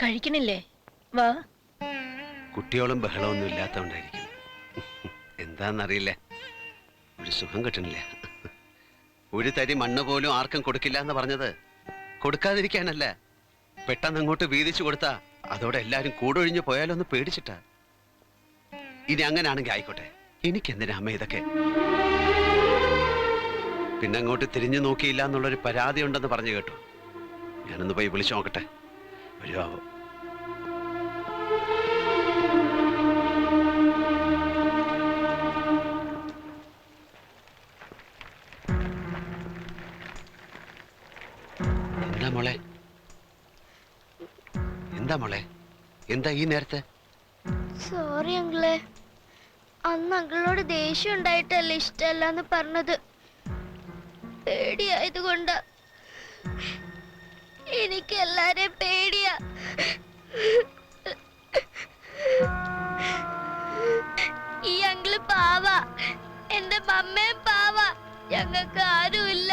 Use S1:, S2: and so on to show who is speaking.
S1: കഴിക്കണില്ലേ? വാ.
S2: കുട്ടിയോളം ബഹളമൊന്നും ഇല്ലാത്തതുകൊണ്ടായിരിക്കും. എന്താന്നറിയില്ല, ഒരു സുഖം കിട്ടണില്ല. ഒരു തരി മണ്ണ് പോലും ആർക്കും കൊടുക്കില്ല എന്ന് പറഞ്ഞത് കൊടുക്കാതിരിക്കാനല്ല, പെട്ടെന്ന് അങ്ങോട്ട് വീതിച്ചു കൊടുത്താ അതോടെ എല്ലാരും കൂടൊഴിഞ്ഞു പോയാലോ എന്ന് പേടിച്ചിട്ടാ. ഇനി അങ്ങനാണെങ്കിൽ ആയിക്കോട്ടെ, എനിക്കെന്തിനാ അമ്മ ഇതൊക്കെ? പിന്നെ അങ്ങോട്ട് തിരിഞ്ഞു നോക്കിയില്ല എന്നുള്ളൊരു പരാതി ഉണ്ടെന്ന് പറഞ്ഞു കേട്ടു. ഞാനൊന്ന് പോയി വിളിച്ചു നോക്കട്ടെ, വരുവാവോ. എന്താ മോളെ, എന്താ മോളെ, എന്താ ഈ നേരത്തെ?
S3: സോറി അങ്കിളെ, അന്ന് അങ്കിളിനോട് ദേഷ്യം ഉണ്ടായിട്ടല്ല ഇഷ്ടമല്ലെന്ന് പറഞ്ഞത്, പേടിയായതുകൊണ്ടാ. എനിക്ക് എല്ലാരെയും പേടിയാ. ഈ അങ്കിള് പാവ, എന്റെ മമ്മയും പാവ, ഞങ്ങൾക്ക് ആരുമില്ല.